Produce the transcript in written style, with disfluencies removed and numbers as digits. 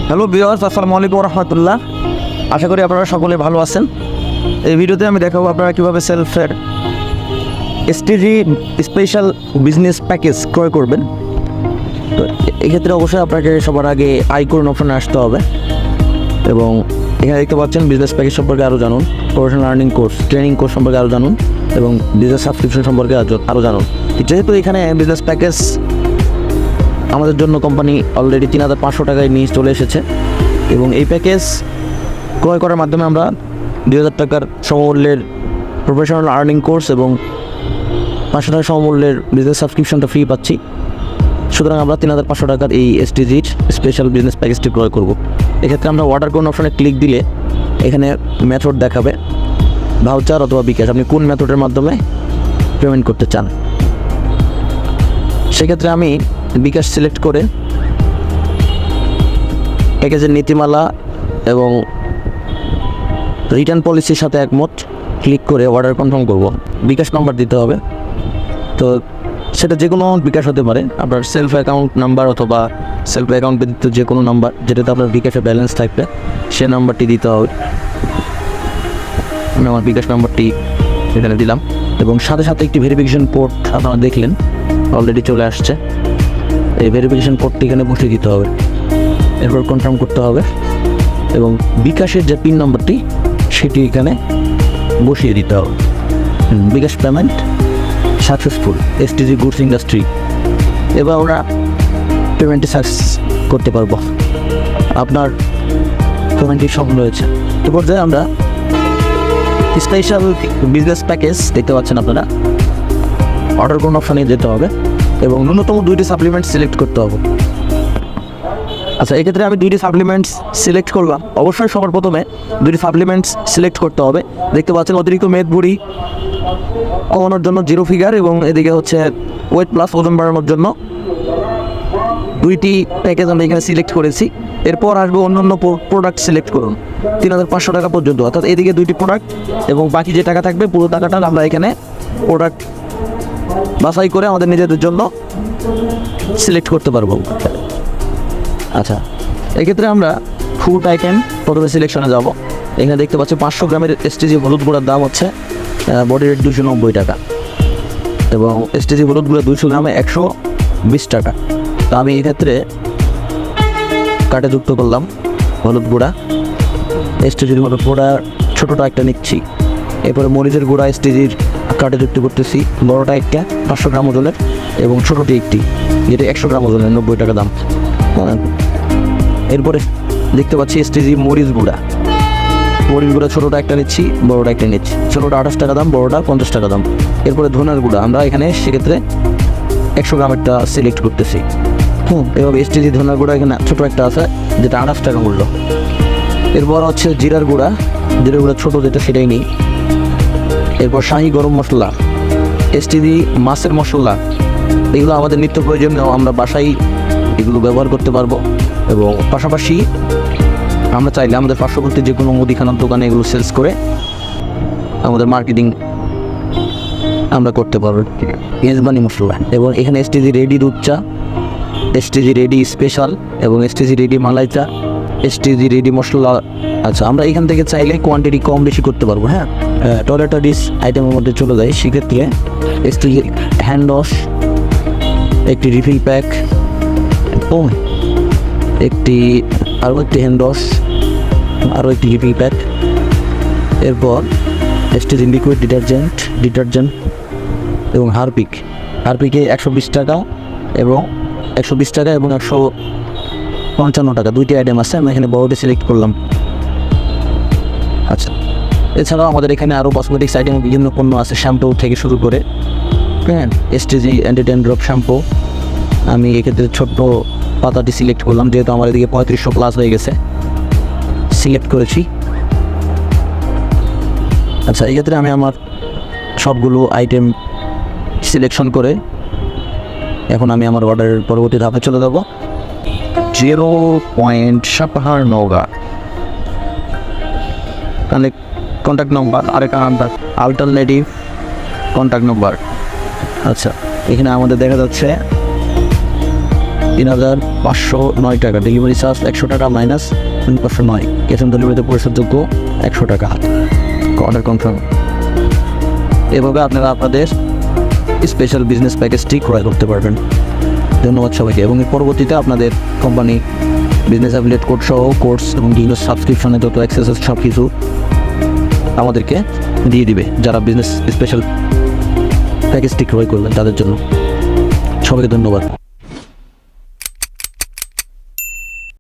Hello viewers, আসসালামু আলাইকুম রহমতুল্লাহ। আশা করি আপনারা সকলে ভালো আছেন। এই ভিডিওতে আমি দেখাবো আপনারা কীভাবে সেলফের এসটিজি স্পেশাল বিজনেস প্যাকেজ ক্রয় করবেন। তো এক্ষেত্রে অবশ্যই আপনাকে সবার আগে আইকন অপশনে আসতে হবে এবং এখানে দেখতে পাচ্ছেন বিজনেস প্যাকেজ সম্পর্কে আরও জানুন, professional learning course, training course সম্পর্কে আরও জানুন এবং বিজনেস সাবস্ক্রিপশন সম্পর্কে আরও জানুন। যেহেতু এখানে বিজনেস প্যাকেজ আমাদের জন্য কোম্পানি অলরেডি 3,500 টাকায় নিয়ে চলে এসেছে এবং এই প্যাকেজ ক্রয় করার মাধ্যমে আমরা 2,000 টাকার সমমূল্যের প্রফেশনাল আর্নিং কোর্স এবং 500 টাকার সমমূল্যের বিজনেস সাবস্ক্রিপশনটা ফ্রি পাচ্ছি। সুতরাং আমরা 3,500 টাকার এই এসটিজির স্পেশাল বিজনেস প্যাকেজটি ক্রয় করব। এক্ষেত্রে আমরা অর্ডার কোন অপশনে ক্লিক দিলে এখানে মেথড দেখাবে, ভাউচার অথবা বিকাশ, আপনি কোন মেথডের মাধ্যমে পেমেন্ট করতে চান। সেক্ষেত্রে আমি বিকাশ সিলেক্ট করে প্যাকেজের নীতিমালা এবং রিটার্ন পলিসির সাথে একমত ক্লিক করে অর্ডার কনফার্ম করব। বিকাশ নাম্বার দিতে হবে, তো সেটা যে কোনো বিকাশ হতে পারে, আপনার সেলফ অ্যাকাউন্ট নাম্বার অথবা সেলফ অ্যাকাউন্ট ব্যতীত যে কোনো নাম্বার যেটাতে আপনার বিকাশে ব্যালেন্স থাকবে সে নাম্বারটি দিতে হবে। আমি আমার বিকাশ নাম্বারটি এখানে দিলাম এবং সাথে সাথে একটি ভেরিফিকেশন কোড আপনারা দেখলেন অলরেডি চলে আসছে। এই ভেরিফিকেশন কোডটি এখানে বসিয়ে দিতে হবে, এরপর কনফার্ম করতে হবে এবং বিকাশের যে পিন নাম্বারটি সেটি এখানে বসিয়ে দিতে হবে। BKash payment successful, STG goods industry. এবার আমরা পেমেন্টটি সাকসেস করতে পারবো, আপনার পেমেন্টটি সফল হয়েছে। এ পর্যায়ে আমরা স্পেশাল বিজনেস প্যাকেজ দেখতে পাচ্ছেন আপনারা, অর্ডার কোন অপশানে যেতে হবে এবং ন্যূনতম 2টি সাপ্লিমেন্ট সিলেক্ট করতে হবে। আচ্ছা, এক্ষেত্রে আমি 2টি সাপ্লিমেন্টস সিলেক্ট করলাম। অবশ্যই সবার প্রথমে 2টি সাপ্লিমেন্টস সিলেক্ট করতে হবে। দেখতে পাচ্ছেন অতিরিক্ত মেদ ভুঁড়ি কমানোর জন্য 0 ফিগার এবং এদিকে হচ্ছে ওয়েট প্লাস ওজন বাড়ানোর জন্য 2টি প্যাকেজ আমি এখানে সিলেক্ট করেছি। এরপর আসবে অন্যান্য প্রোডাক্ট সিলেক্ট করুন 3,500 টাকা পর্যন্ত, অর্থাৎ এদিকে 2টি প্রোডাক্ট এবং বাকি যে টাকা থাকবে পুরো টাকাটা আমরা এখানে প্রোডাক্ট বাছাই করে আমাদের নিজেদের জন্য সিলেক্ট করতে পারবো। আচ্ছা, এক্ষেত্রে আমরা ফুড আইটেম প্রথমে সিলেকশনে যাব। এখানে দেখতে পাচ্ছি 500 গ্রামের এসটিজি হলুদ গুঁড়ার দাম হচ্ছে বডি রেট 290 টাকা এবং এসটিজি হলুদ গুঁড়া 200 গ্রামে 120 টাকা। তো আমি এক্ষেত্রে কাটে যুক্ত করলাম হলুদ গুঁড়া, এসটিজির হলুদ গুঁড়া ছোটোটা একটা নিচ্ছি। এরপরে মরিচের গুঁড়া এসটিজির কাটে যুক্ত করতেছি, বড়োটা একটা 500 গ্রাম ওজনের এবং ছোটোটি একটি যেটা 100 গ্রাম ওজনের 90 টাকা দাম। এরপরে দেখতে পাচ্ছি এসটিজি মরিচ গুঁড়া ছোটোটা একটা নিচ্ছি, বড়োটা একটা নিচ্ছি। ছোটোটা 28 টাকা দাম, বড়োটা 50 টাকা দাম। এরপরে ধনার গুঁড়া আমরা এখানে সেক্ষেত্রে 100 গ্রামেরটা সিলেক্ট করতেছি। এভাবে এসটিজি ধনার গুঁড়া এখানে ছোটো একটা আছে যেটা 28 টাকা মূল্য। এরপর হচ্ছে জিরার গুঁড়া ছোটো যেটা সেটাই নিই। এরপর শাহি গরম মশলা, এসটিজি মাছের মশলা, এগুলো আমাদের নিত্য প্রয়োজনীয়, আমরা বাসায় এগুলো ব্যবহার করতে পারবো এবং পাশাপাশি আমরা চাইলে আমাদের পার্শ্ববর্তী যে কোনো মুদিখানার দোকানে এগুলো সেলস করে আমাদের মার্কেটিং আমরা করতে পারবো। মেজবানি মশলা এবং এখানে এসটিজি রেডি দুধ চা, এসটিজি রেডি স্পেশাল এবং এসটিজি রেডি মালাই চা, এসটিজি রেডি মশলা। আচ্ছা, আমরা এখান থেকে চাইলে কোয়ান্টিটি কম বেশি করতে পারবো। টয়লেট ডিশ আইটেমের মধ্যে চলে যায়, সেক্ষেত্রে এসটিজি হ্যান্ড ওয়াশ, একটি রিফিল প্যাক, আরও একটি হ্যান্ড ওয়াশ, আরও একটি রিফিল প্যাক। এরপর এসটিজি লিকুইড ডিটারজেন্ট এবং হারপিকে 120 টাকা এবং 155 টাকা 2টি আইটেম আছে। আমি এখানে বড়টি সিলেক্ট করলাম। আচ্ছা, এছাড়াও আমাদের এখানে আরও কসমেটিক্স আইটেম বিভিন্ন পণ্য আছে, শ্যাম্পু থেকে শুরু করে। এসটিজি অ্যান্টি ড্যান্ড্রফ শ্যাম্পু আমি এক্ষেত্রে ছোট্ট পাতাটি সিলেক্ট করলাম, যেহেতু আমার এদিকে 3500 প্লাস হয়ে গেছে, সিলেক্ট করেছি। আচ্ছা, এক্ষেত্রে আমি আমার সবগুলো আইটেম সিলেকশন করে এখন আমি আমার অর্ডারের পরবর্তী ধাপে চলে যাব। 0 সাপাহার নওগাঁ কন্ট্যাক্ট নম্বর, আরেকটা নাম্বার আলটারনেটিভ কন্ট্যাক্ট নম্বর। আচ্ছা, এখানে আমাদের দেখা যাচ্ছে 3,509 টাকা। ডেলিভারি চার্জ 100 টাকা মাইনাস 509। ক্যাশ অন ডেলিভারিতে পরিশোধযোগ্য 100 টাকা। Order confirm. এভাবে আপনারা আপনাদের স্পেশাল বিজনেস প্যাকেজটি ক্রয় করতে পারবেন। ধন্যবাদ সবাইকে। এবং এর পরবর্তীতে আপনাদের কোম্পানি বিজনেস অ্যাফিলিয়েট কোড সহ কোর্স এবং বিভিন্ন সাবস্ক্রিপশনে যত অ্যাক্সেস সব কিছু আমাদেরকে দিয়ে দিবে, যারা বিজনেস স্পেশাল প্যাকেজটি ক্রয় করবেন তাদের জন্য। সবাইকে ধন্যবাদ।